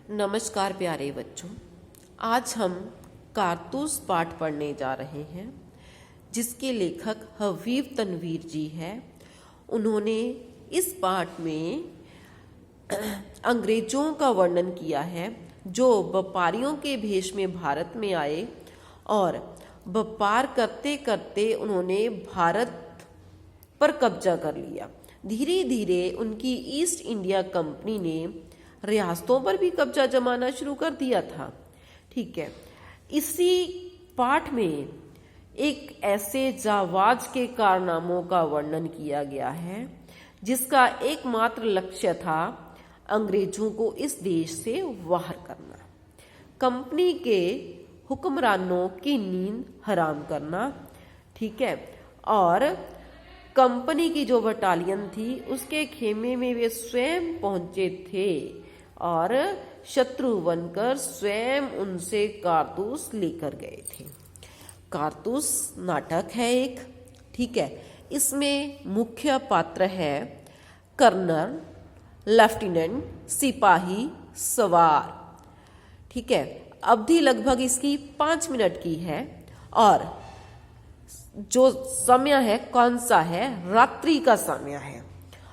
नमस्कार प्यारे बच्चों। आज हम कारतूस पाठ पढ़ने जा रहे हैं जिसके लेखक हबीब तनवीर जी हैं। उन्होंने इस पाठ में अंग्रेजों का वर्णन किया है जो व्यापारियों के भेष में भारत में आए और व्यापार करते करते उन्होंने भारत पर कब्जा कर लिया। धीरे धीरे उनकी ईस्ट इंडिया कंपनी ने रियासतों पर भी कब्जा जमाना शुरू कर दिया था। ठीक है, इसी पाठ में एक ऐसे जाबाज के कारनामों का वर्णन किया गया है जिसका एकमात्र लक्ष्य था अंग्रेजों को इस देश से बाहर करना, कंपनी के हुक्मरानों की नींद हराम करना। ठीक है, और कंपनी की जो बटालियन थी उसके खेमे में वे स्वयं पहुंचे थे और शत्रु बनकर स्वयं उनसे कारतूस लेकर गए थे। कारतूस नाटक है एक। ठीक है, इसमें मुख्य पात्र है कर्नल, लेफ्टिनेंट, सिपाही, सवार। ठीक है, अवधि लगभग इसकी 5 मिनट की है और जो समय है कौन सा है, रात्रि का समय है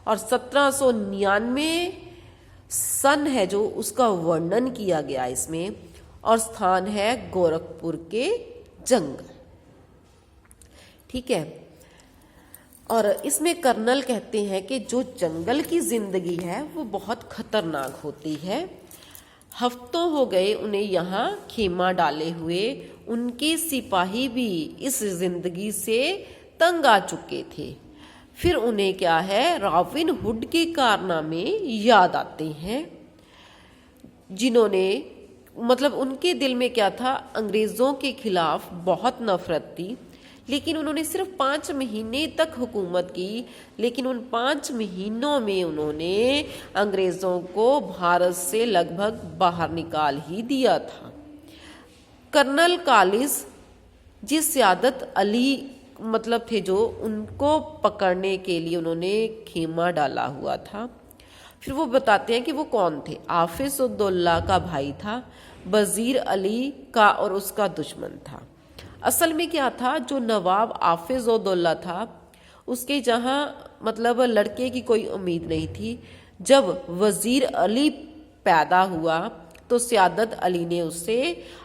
और 1799 सन है जो उसका वर्णन किया गया इसमें, और स्थान है गोरखपुर के जंगल। ठीक है, और इसमें कर्नल कहते हैं कि जो जंगल की जिंदगी है वो बहुत खतरनाक होती है। हफ्तों हो गए उन्हें यहाँ खेमा डाले हुए, उनके सिपाही भी इस जिंदगी से तंग आ चुके थे। फिर उन्हें क्या है, रॉबिन हुड के कारनामे याद आते हैं जिन्होंने मतलब उनके दिल में क्या था, अंग्रेजों के खिलाफ बहुत नफरत थी। लेकिन उन्होंने सिर्फ 5 महीने तक हुकूमत की, लेकिन उन 5 महीनों में उन्होंने अंग्रेजों को भारत से लगभग बाहर निकाल ही दिया था। कर्नल कालिस जिस सियादत अली मतलब थे जो उनको पकड़ने के लिए उन्होंने खेमा डाला हुआ था। फिर वो बताते हैं कि वो कौन थे। हाफिज उद्दौला का भाई था, वजीर अली का और उसका दुश्मन था। असल में क्या था, जो नवाब हाफिज उद्दौला था उसके जहाँ मतलब लड़के की कोई उम्मीद नहीं थी। जब वजीर अली पैदा हुआ तो सियादत अली ने उससे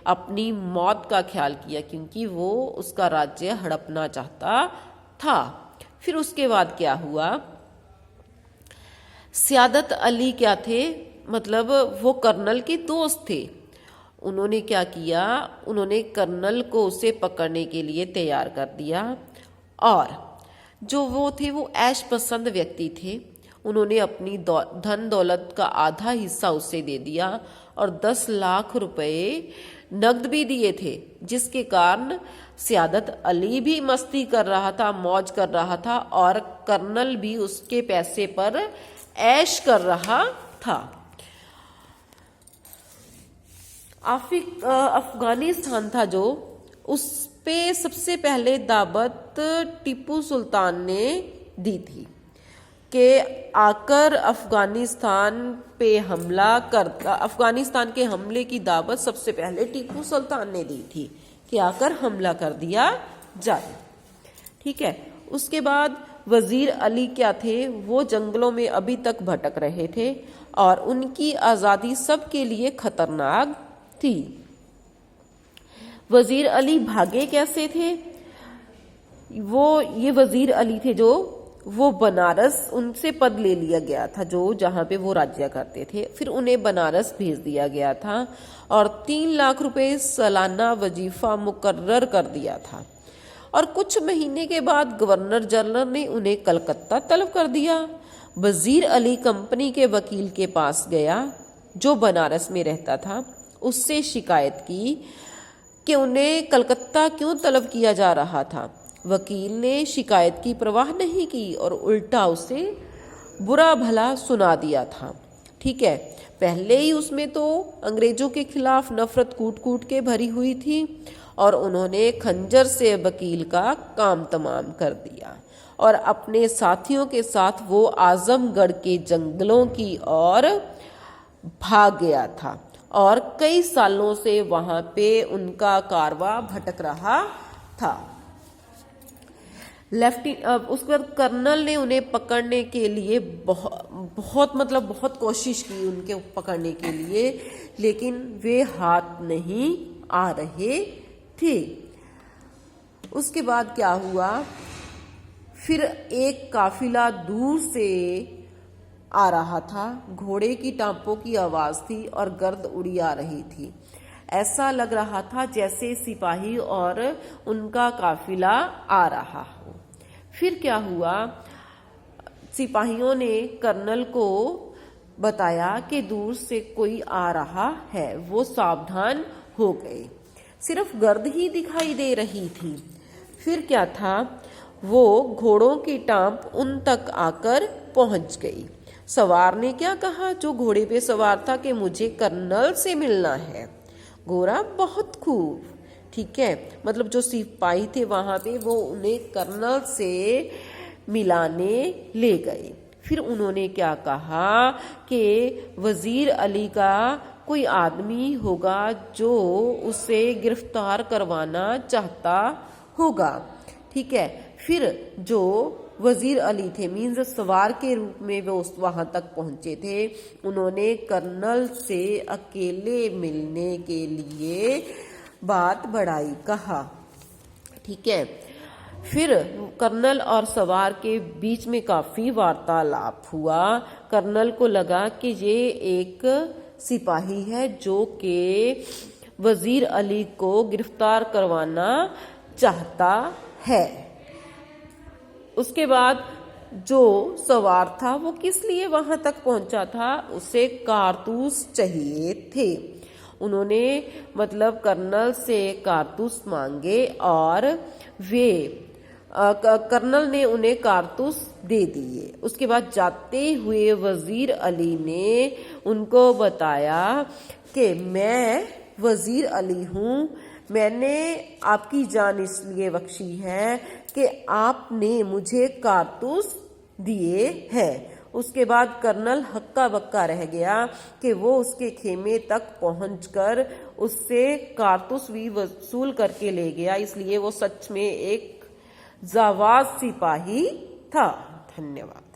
अपनी मौत का ख्याल किया क्योंकि वो उसका राज्य हड़पना चाहता था। फिर उसके बाद क्या हुआ, सियादत अली क्या थे, मतलब वो कर्नल के दोस्त थे। उन्होंने क्या किया, उन्होंने कर्नल को उसे पकड़ने के लिए तैयार कर दिया और जो वो थे वो ऐश पसंद व्यक्ति थे। उन्होंने अपनी धन दौलत का आधा हिस्सा उसे दे दिया और 10 लाख रुपए नकद भी दिए थे, जिसके कारण सियादत अली भी मस्ती कर रहा था, मौज कर रहा था और कर्नल भी उसके पैसे पर ऐश कर रहा था। अफगानिस्तान था जो, उस पे सबसे पहले दावत टीपू सुल्तान ने दी थी कि आकर अफगानिस्तान पे हमला करता। अफगानिस्तान के हमले की दावत सबसे पहले टीपू सुल्तान ने दी थी कि आकर हमला कर दिया जाए। ठीक है, उसके बाद वजीर अली क्या थे, वो जंगलों में अभी तक भटक रहे थे और उनकी आज़ादी सबके लिए खतरनाक थी। वजीर अली भागे कैसे थे, ये वजीर अली थे जो वो बनारस, उनसे पद ले लिया गया था जो जहाँ पे वो राज्य करते थे। फिर उन्हें बनारस भेज दिया गया था और 3 लाख रुपए सालाना वजीफा मुकर्रर कर दिया था। और कुछ महीने के बाद गवर्नर जनरल ने उन्हें कलकत्ता तलब कर दिया। वजीर अली कंपनी के वकील के पास गया जो बनारस में रहता था, उससे शिकायत की कि उन्हें कलकत्ता क्यों तलब किया जा रहा था। वकील ने शिकायत की परवाह नहीं की और उल्टा उसे बुरा भला सुना दिया था। ठीक है, पहले ही उसमें तो अंग्रेजों के खिलाफ नफरत कूट कूट के भरी हुई थी और उन्होंने खंजर से वकील का काम तमाम कर दिया और अपने साथियों के साथ वो आजमगढ़ के जंगलों की ओर भाग गया था। और कई सालों से वहां पे उनका कारवां भटक रहा था। उसके बाद कर्नल ने उन्हें पकड़ने के लिए बहुत कोशिश की उनके पकड़ने के लिए, लेकिन वे हाथ नहीं आ रहे थे। उसके बाद क्या हुआ, फिर एक काफिला दूर से आ रहा था। घोड़े की टांपों की आवाज थी और गर्द उड़ी आ रही थी। ऐसा लग रहा था जैसे सिपाही और उनका काफिला आ रहा हो। फिर क्या हुआ, सिपाहियों ने कर्नल को बताया कि दूर से कोई आ रहा है। वो सावधान हो गए। सिर्फ गर्द ही दिखाई दे रही थी। फिर क्या था, वो घोड़ों की टांप उन तक आकर पहुंच गई। सवार ने क्या कहा, जो घोड़े पे सवार था, कि मुझे कर्नल से मिलना है। घोड़ा बहुत खूब, ठीक है, मतलब जो सिपाही थे वहां पे वो उन्हें कर्नल से मिलाने ले गए। फिर उन्होंने क्या कहा कि वजीर अली का कोई आदमी होगा जो उसे गिरफ्तार करवाना चाहता होगा, ठीक है। फिर जो वजीर अली थे, मीन्स सवार के रूप में वो वहां तक पहुंचे थे, उन्होंने कर्नल से अकेले मिलने के लिए बात बढ़ाई, कहा, ठीक है। फिर कर्नल और सवार के बीच में काफी वार्तालाप हुआ। कर्नल को लगा कि ये एक सिपाही है जो कि वजीर अली को गिरफ्तार करवाना चाहता है। उसके बाद जो सवार था वो किस लिए वहां तक पहुंचा था, उसे कारतूस चाहिए थे। उन्होंने मतलब कर्नल से कारतूस मांगे और वे कर्नल ने उन्हें कारतूस दे दिए। उसके बाद जाते हुए वजीर अली ने उनको बताया कि मैं वजीर अली हूँ, मैंने आपकी जान इसलिए बख्शी है कि आपने मुझे कारतूस दिए हैं। उसके बाद कर्नल हक्का बक्का रह गया कि वो उसके खेमे तक पहुंचकर उससे कारतूस भी वसूल करके ले गया। इसलिए वो सच में एक जाबाज सिपाही था। धन्यवाद।